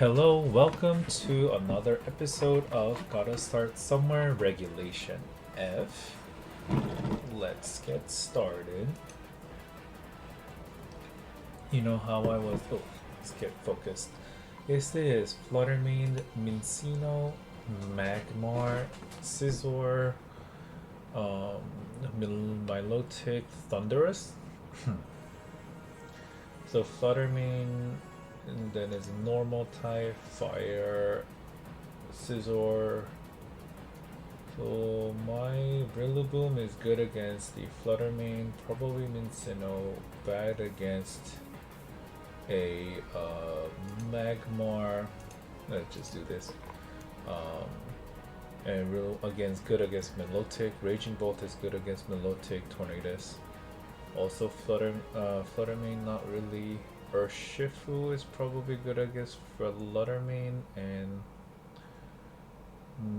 Hello, welcome to another episode of Gotta Start Somewhere Regulation F. Let's get started. You know how I was. Oh, let's get focused. This is Fluttermane, Mincino, Magmar, Scizor, um, Milotic, Thunderous. So Fluttermane, and then is normal type, fire, scissor. So my Rillaboom is good against the Fluttermane, probably Mincino, bad against a Magmar. Let's just do this. And good against Milotic. Raging Bolt is good against Milotic, Tornadus. Also Fluttermane not really. Urshifu is probably good against Fluttermane and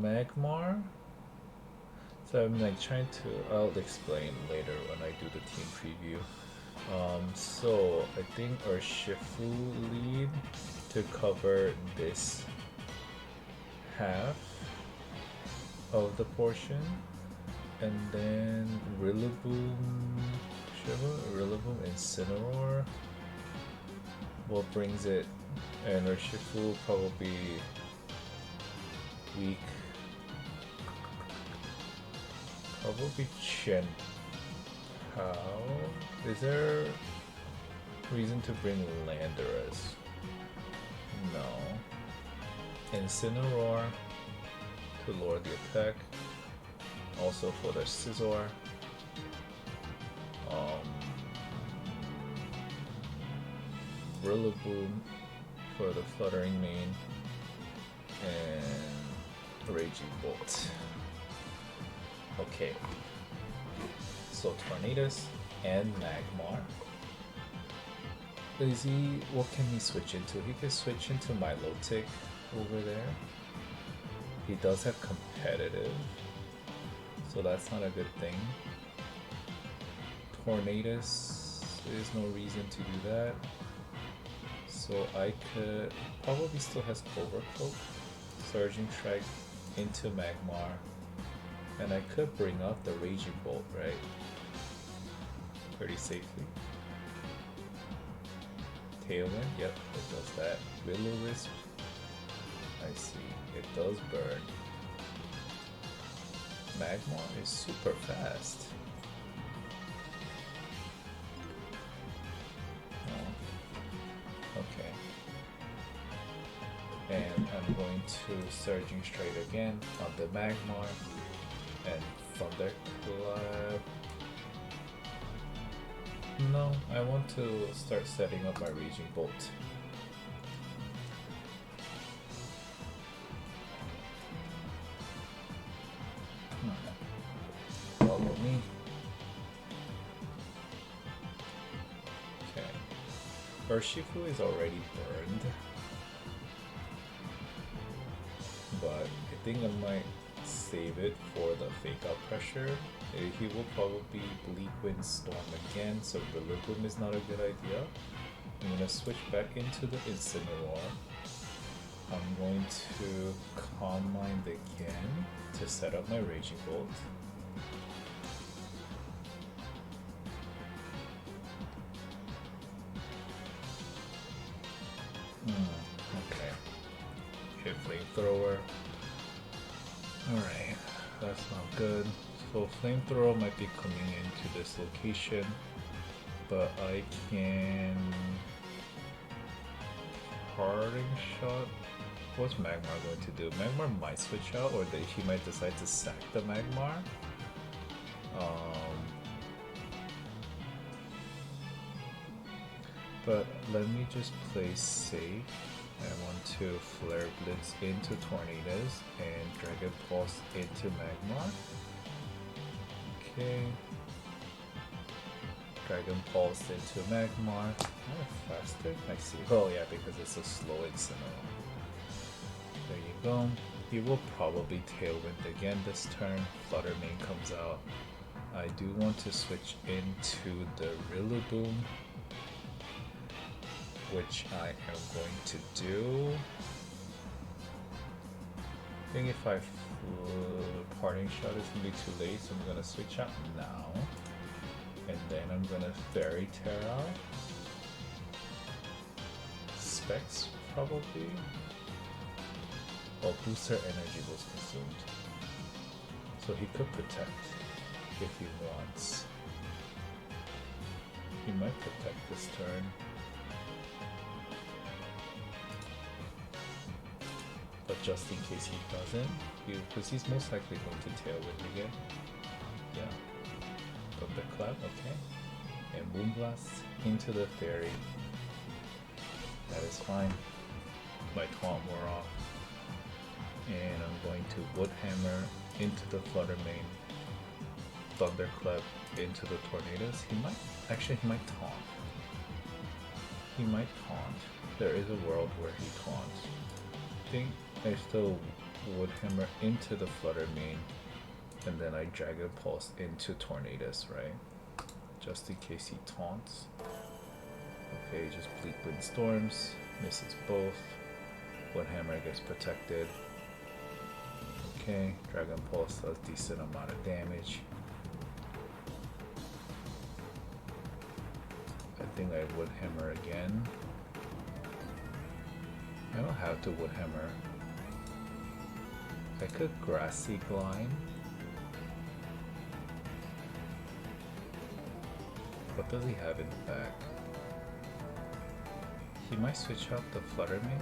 Magmar. So I'm like trying to. I'll explain later when I do the team preview. So I think Urshifu lead to cover this half of the portion, and then Rillaboom, Incineroar. What brings it, and Urshifu probably weak. Probably Chen. How? Is there reason to bring Landorus? No. Incineroar to lower the attack. Also for the Scizor. Rillaboom for the Fluttering Mane, and Raging Bolt. Okay, so Tornadus and Magmar. What can he switch into? He can switch into Milotic over there. He does have competitive, so that's not a good thing. Tornadus, there's no reason to do that. So I could probably still has Cobra Cloak, Surging Strike into Magmar, and I could bring up the Raging Bolt, right? Pretty safely. Tailwind, yep, it does that. Will-O-Wisp, I see, it does burn. Magmar is super fast. Okay. And I'm going to Surging Straight again on the Magmar and Thunderclap. No, I want to start setting up my Raging Bolt. Follow me. Urshifu is already burned, but I think I might save it for the Fake Out Pressure. He will probably Bleak Wind Storm again, so Rillaboom is not a good idea. I'm going to switch back into the Incineroar. I'm going to Calm Mind again to set up my Raging Bolt. Okay, Flamethrower. Alright, that's not good. So Flamethrower might be coming into this location, but I can Parting Shot. What's Magmar going to do? Magmar might switch out, or he might decide to sack the Magmar. But let me just play safe. I want to Flare Blitz into Tornadus and Dragon Pulse into Magmar. Okay. Dragon Pulse into Magmar. Oh, faster? I see. Oh yeah, because it's a slow Incineroar. There you go. He will probably Tailwind again this turn. Fluttermane comes out. I do want to switch into the Rillaboom, which I am going to do. think if I parting shot is gonna be too late, so I'm gonna switch out now. And then I'm gonna Fairy Terra. Specs probably. Oh, booster energy was consumed. So he could protect if he wants. He might protect this turn. But just in case he doesn't, because he's most likely going to Tailwind again. Yeah. Thunderclap, okay. And Moonblast into the Fairy. That is fine. My taunt wore off. And I'm going to Woodhammer into the Flutter Mane. Thunderclap into the Tornadoes. He might taunt. He might taunt. There is a world where he taunts. I think I still Woodhammer into the Flutter Mane, and then I Dragon Pulse into Tornadoes, right? Just in case he taunts. Okay, just Bleak Windstorms, misses both. Woodhammer gets protected. Okay, Dragon Pulse does decent amount of damage. I think I Woodhammer again. I don't have to Woodhammer. I could Grassy Glide. What does he have in the back? He might switch out the Flutter Mane.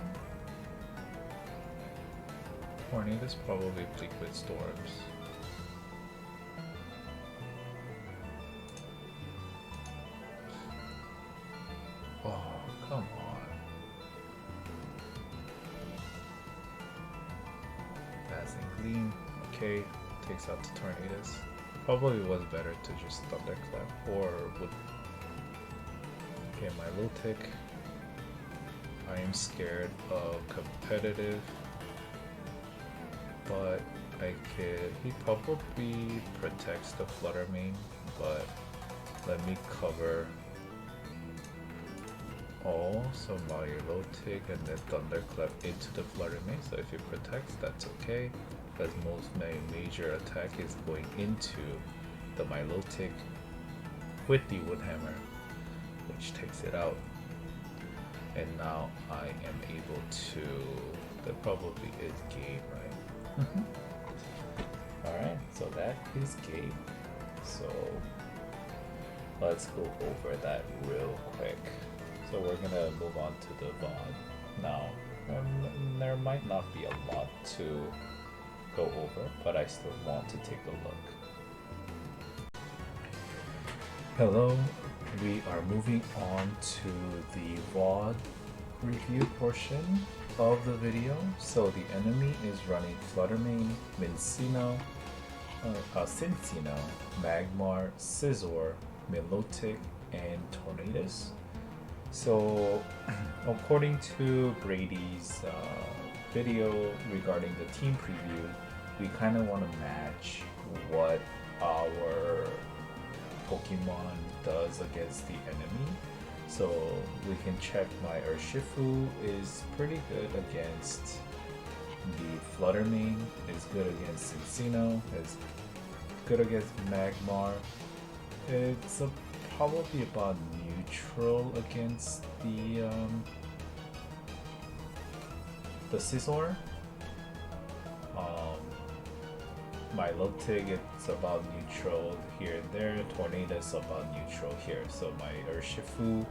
Tornadoes probably Bleak Windstorms. Oh, come on. Gleam, okay, takes out the Tornadoes. Probably was better to just Thunderclap or would. Okay, my Milotic. I am scared of competitive, but he probably protects the Flutter Mane, but let me cover all, so Milotic and then Thunderclap into the Flutter Mane. So if it protects, that's okay. Because most major attack is going into the Milotic with the Woodhammer, which takes it out. And now I am able to. That probably is game, right? Alright, so that is game. So let's go over that real quick. So we're gonna move on to the VOD now. There might not be a lot to go over, but I still want to take a look. Hello, we are moving on to the VOD review portion of the video. So the enemy is running Flutter Mane, Cincino, Magmar, Scizor, Milotic, and Tornadoes. So according to Brady's video regarding the team preview, we kind of want to match what our Pokemon does against the enemy. So we can check my Urshifu is pretty good against the Flutter Mane, is good against Cincino, is good against Magmar. It's probably about neutral against the Scizor. Milotic, it's about neutral here and there. Tornadoes about neutral here. So my Urshifu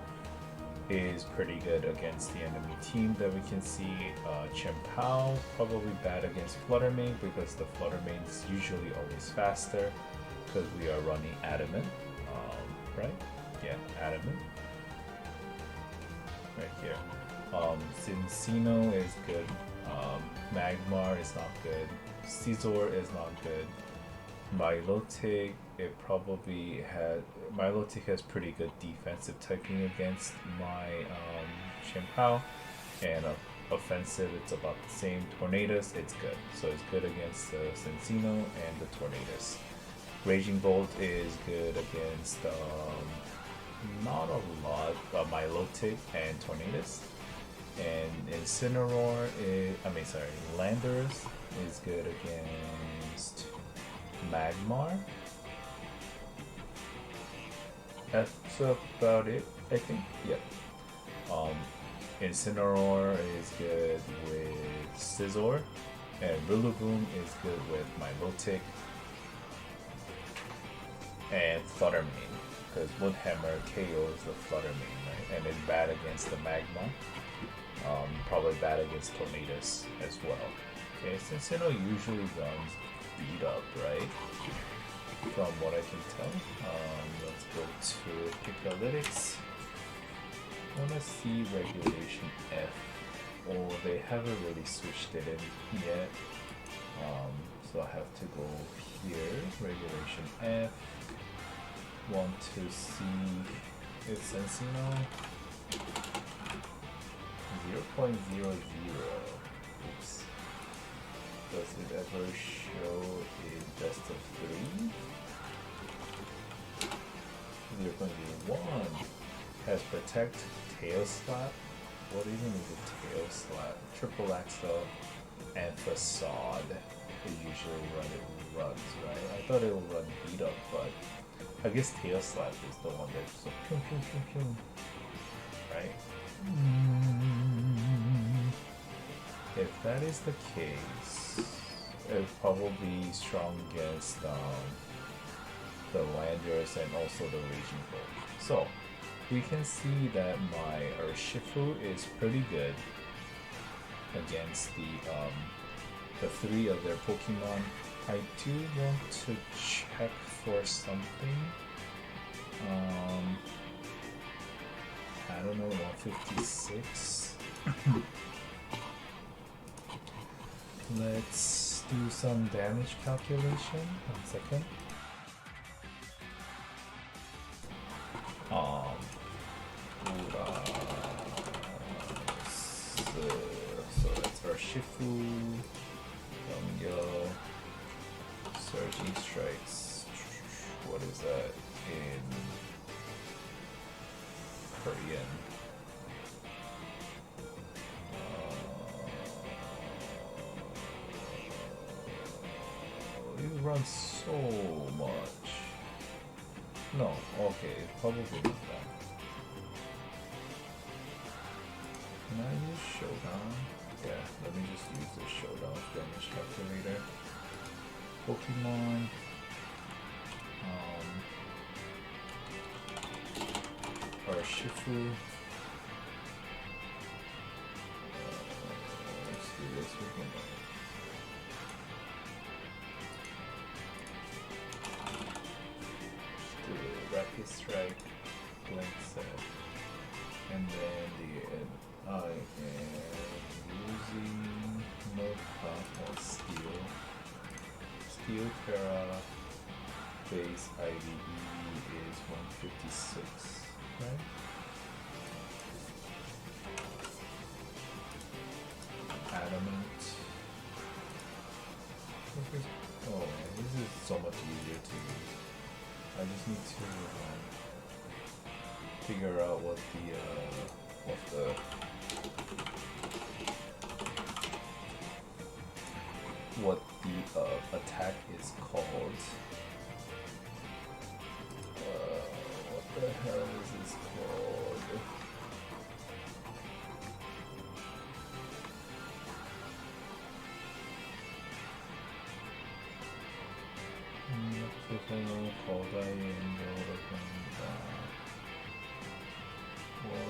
is pretty good against the enemy team that we can see. Chien-Pao probably bad against Flutter Mane because the Flutter Mane is usually always faster because we are running Adamant, right? Yeah, Adamant. Right here. Cincino is good. Magmar is not good. Scizor is not good. Milotic, Milotic has pretty good defensive typing against my Chien-Pao, and offensive it's about the same. Tornadoes, it's good. So it's good against Cincino and the Tornadoes. Raging Bolt is good against not a lot, Milotic and Tornadoes. And Incineroar is, Landorus is good against Magmar. That's about it, I think. Yep. Incineroar is good with Scizor, and Rillaboom is good with Milotic and Fluttermane, because Woodhammer KOs the Fluttermane, right? And it's bad against the Magma. Probably bad against Tornadus as well. Okay, Cincinnati usually runs beat up, right? From what I can tell. Let's go to Pikalytics. I wanna see Regulation F. Oh, they haven't really switched it in yet. So I have to go here, Regulation F. Want to see its Encino 0.00. Oops. Does it ever show in best of 3? 0.01 has Protect, Tail Slap. What even is a Tail Slap? Triple Axel and Facade. They usually runs, right? I thought it would run beat up, but I guess Tail Slap is the one that's so pew pew pew pew. Right? If that is the case, it's probably strong against the Landorus and also the Raging Bull. So we can see that my Urshifu is pretty good against the 3 of their Pokemon. I do want to check for something. I don't know, 156. Let's do some damage calculation. 1 second. So that's Urshifu, Yongyo, Surging Strikes. What is that in Korean? You run so much. No, okay, probably not that. Can I use Showdown? Yeah, let me just use the Showdown damage calculator. Pokemon. Urshifu. Let's do this again. Rapid Strike, Blink Set, and then I am using Notepad or Steel Terra base IDE is 156, right? Adamant. Oh, this is so much easier to use. I just need to figure out what the attack is called. What the hell is this called? What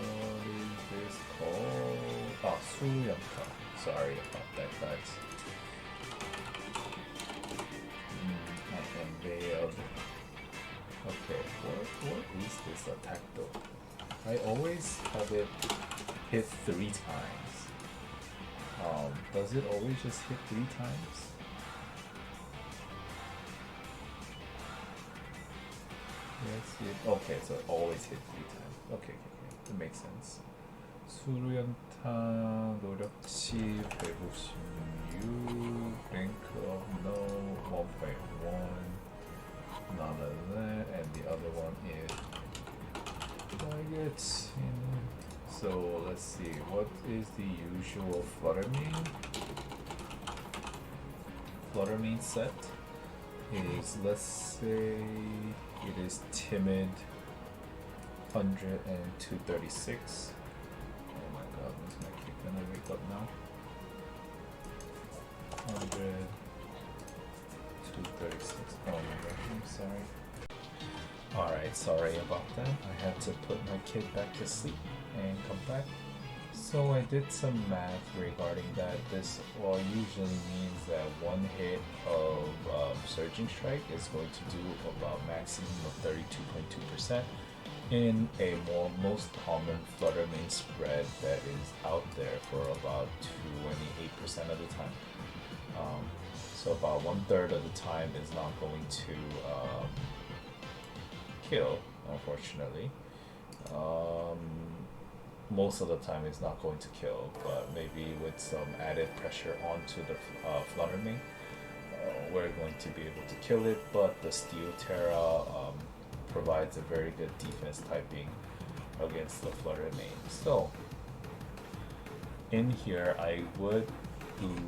is this called? Oh, Suryamka. Sorry about that, guys. I am veiled. Okay, what is this attack though? I always have it hit 3 times. Does it always just hit 3 times? Yes, okay, so it always hit 3 times. Okay, that makes sense. 수루연타 노력치 156 랭크업 no 1.1 none of that, and the other one is targets in So let's see, what is the usual Flutter main set? Is, let's say it is Timid 100 and 236. Oh my god, when's my kid gonna wake up now? 100, 236. Oh my god, I'm sorry. Alright, sorry about that. I had to put my kid back to sleep and come back. So I did some math regarding that. This usually means that one hit of Surging Strike is going to do about maximum of 32.2% in a most common Flutter main spread that is out there for about 28% of the time. So about 1/3 of the time is not going to kill, unfortunately. Most of the time it's not going to kill, but maybe with some added pressure onto the Flutter main, we're going to be able to kill it. But the Steel Terra provides a very good defense typing against the Flutter main. So in here I would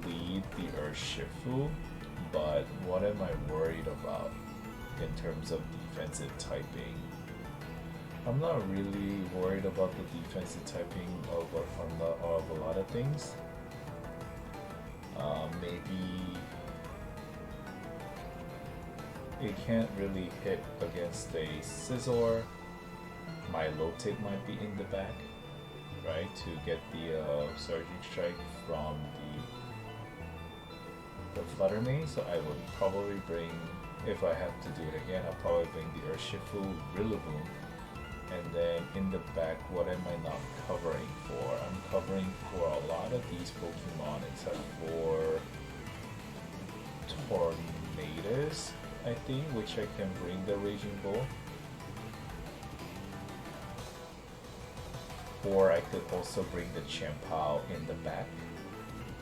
lead the Urshifu, but what am I worried about in terms of defensive typing? I'm not really worried about the defensive typing of a lot of things. Maybe it can't really hit against a Scizor. My Lotic might be in the back, right, to get the Surging Strike from the Flutter main. So I would probably bring, if I have to do it again, I'll probably bring the Urshifu, Rillaboom. And then in the back, what am I not covering for? I'm covering for a lot of these Pokemon except for Tornadus, I think, which I can bring the Raging Bull. Or I could also bring the Champao in the back.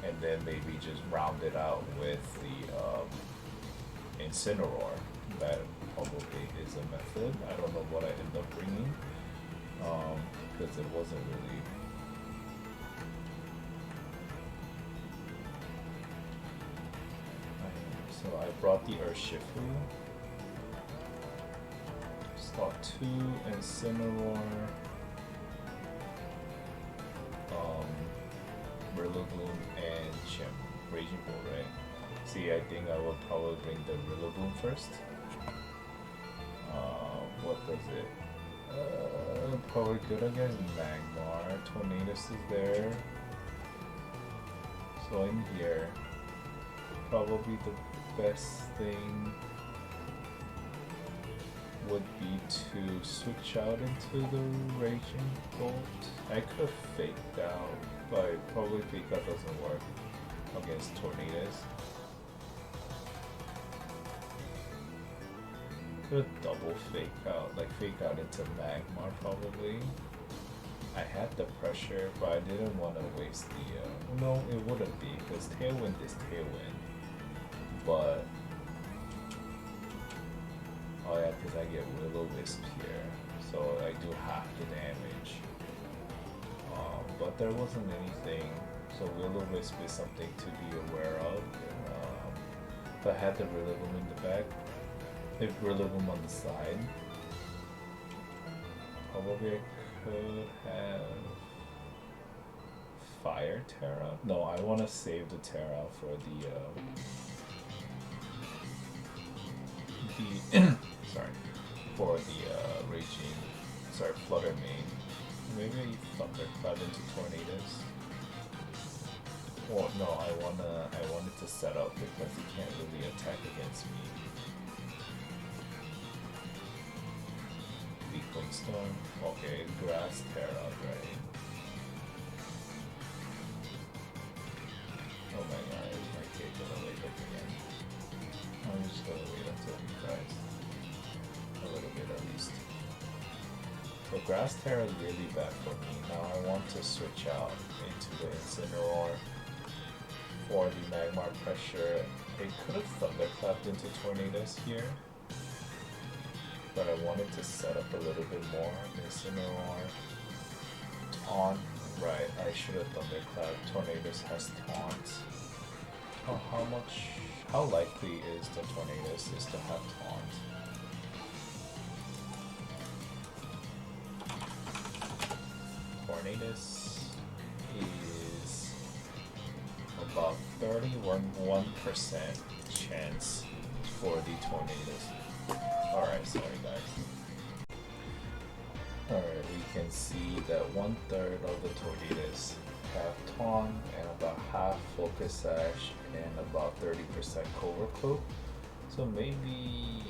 And then maybe just round it out with the Incineroar. That probably is a method. I don't know what I end up bringing, because it wasn't really. So I brought the Urshifu, slot 2, Incineroar, Rillaboom, and Raging Bull, right? See, I think I will probably bring the Rillaboom first. What does it? Probably good against Magmar. Tornadus is there. So in here, probably the best thing would be to switch out into the Raging Bolt. I could have faked out, but probably fake out doesn't work against Tornadus. Could double fake out, like fake out into Magmar probably. I had the pressure, but I didn't want to waste the, no, it wouldn't be, because Tailwind is Tailwind. But, oh yeah, because I get Will-O-Wisp here, so I do half the damage. But there wasn't anything, so Will-O-Wisp is something to be aware of. If I had the Rillaboom in the back, if Rillaboom on the side, probably I could have Fire Terra. No, I want to save the Terra for the sorry, for the Flutter main. Maybe I Thunderclap into Tornadus. Or no, I wanted to set up because he can't really attack against me. Beacon Storm. Okay, Grass Terra, right? Oh my god, is my kid gonna wake up again? I'm just gonna wait until he cries. A little bit at least. So Grass Terra is really bad for me. Now I want to switch out into the Incineroar for the Magmar pressure. It could have Thunderclapped into Tornadus here, but I wanted to set up a little bit more. Incineroar, taunt. Right, I should have Thunderclap. Tornadus has taunt. Oh, how likely is the Tornadus is to have taunt? Tornadus is about 31% chance for the Tornadus. Alright, sorry guys. Alright, we can see that 1/3 of the Tornadus have Taunt and about half Focus Sash and about 30% Covert Cloak. So maybe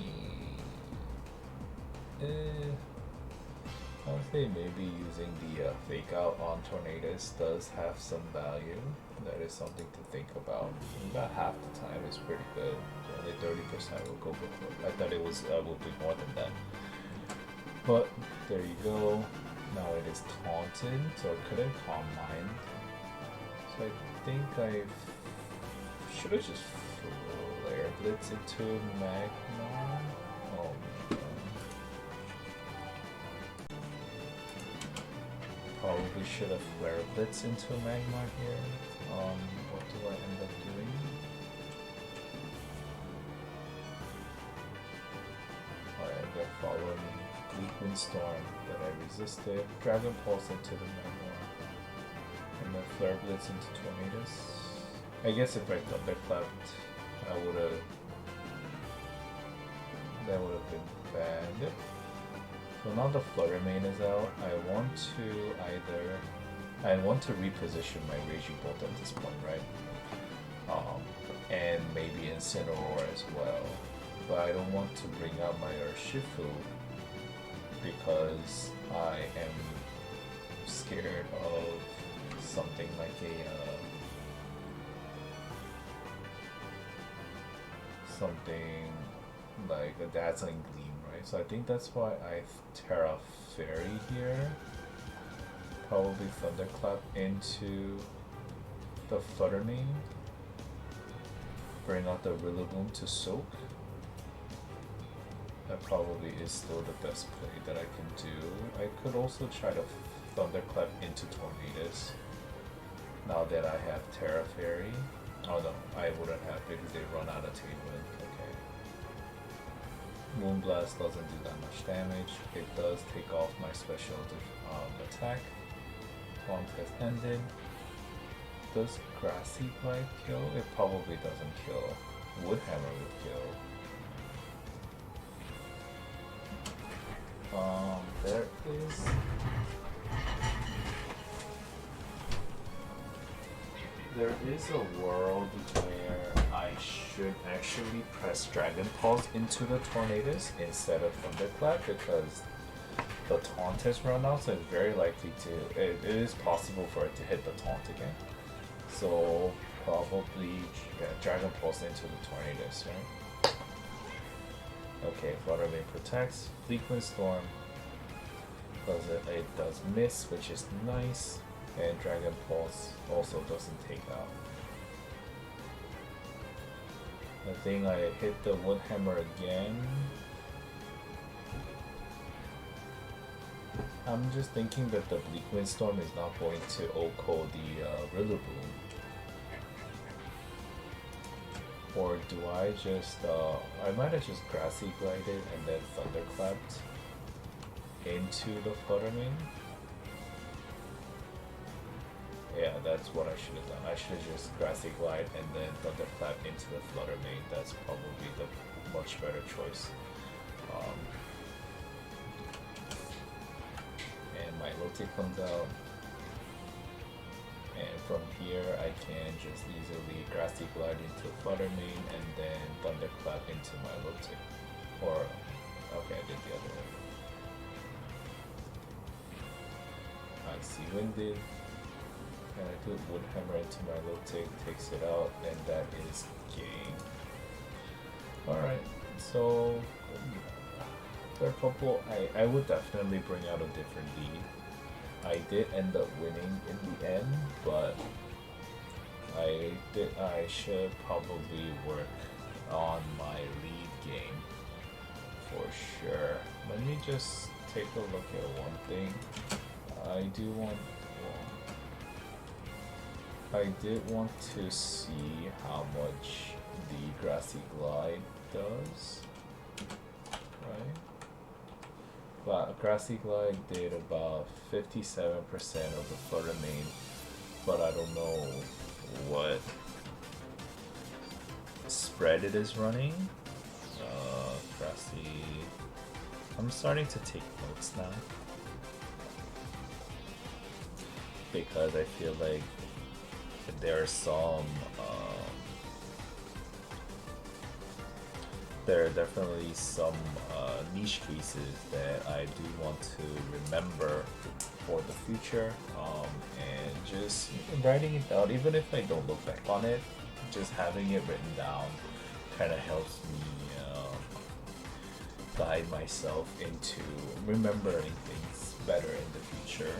I would say maybe using the Fake Out on Tornadus does have some value. That is something to think about. About half the time is pretty good. Only 30% will go before. I thought it was would be more than that. But there you go. Now it is taunted, so I couldn't Calm Mind. So I think I should have just Flare Blitz into Magma. Oh my god. Probably should have Flare Blitz into Magma here. What do I end up doing? I end up following Bleak Windstorm that I resisted, Dragon Pulse into the Magma, and then Flare Blitz into Tornadus. I guess if I Thunderclapped, that would have been bad. So now the Flutter Mane is out. I want to reposition my Raging Bolt at this point, right? And maybe Incineroar as well. But I don't want to bring out my Urshifu because I am scared of something like a Dazzling Gleam, right? So I think that's why I Terra Fairy here. Probably Thunderclap into the Flutter Mane. Bring out the Rillaboom to soak. That probably is still the best play that I can do. I could also try to Thunderclap into Tornadus. Now that I have Terra Fairy. Oh no, I wouldn't have because they run out of Tailwind. Okay. Moonblast doesn't do that much damage. It does take off my special attack. Taunt has ended. Does Grassy Glide kill? It probably doesn't kill. Woodhammer would kill. There is a world where I should actually press Dragon Pulse into the Tornadus instead of Thunderclap because the taunt has run out, so it's very likely to. It is possible for it to hit the taunt again. So probably Dragon Pulse into the Tornadus, right? Okay, Flutter Mane protects. Bleak Windstorm does it. It does miss, which is nice, and Dragon Pulse also doesn't take out. I think I hit the Woodhammer again. I'm just thinking that the Bleak Windstorm is not going to OHKO the Rillaboom. Or do I just, I might have just Grassy Glided and then Thunderclapped into the Flutter Mane. Yeah, that's what I should have done. I should have just Grassy Glide and then Thunderclap into the Flutter Mane. That's probably the much better choice. And my Lotte comes out. And from here, I can just easily Grassy Glide into Flutter Mane and then Thunderclap into my Lotte. Or, okay, I did the other way. Icy Winded. And I do Woodhammer into my Lotte, takes it out, and that is game. Alright, so third couple, I would definitely bring out a different lead. I did end up winning in the end, but I should probably work on my lead game for sure. Let me just take a look at one thing. I do want I did want to see how much the Grassy Glide does, right? But Grassy Glide did about 57% of the flutter main, but I don't know what spread it is running. Grassy. I'm starting to take notes now because I feel like there are some there are definitely some niche cases that I do want to remember for the future, and just writing it down, even if I don't look back on it, just having it written down kind of helps me guide myself into remembering things better in the future.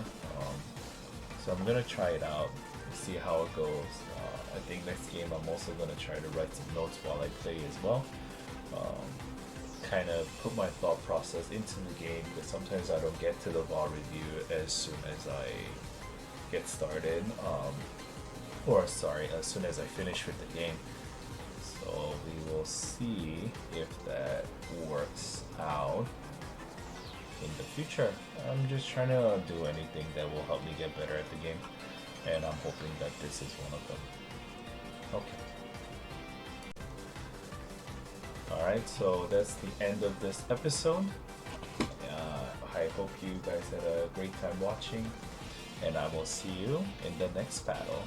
So I'm gonna try it out, see how it goes. I think next game I'm also gonna try to write some notes while I play as well. Kind of put my thought process into the game, because sometimes I don't get to the VAR review as soon as I get started, or sorry, as soon as I finish with the game. So we will see if that works out in the future. I'm just trying to do anything that will help me get better at the game, and I'm hoping that this is one of them. Okay. Alright, so that's the end of this episode. I hope you guys had a great time watching, and I will see you in the next battle.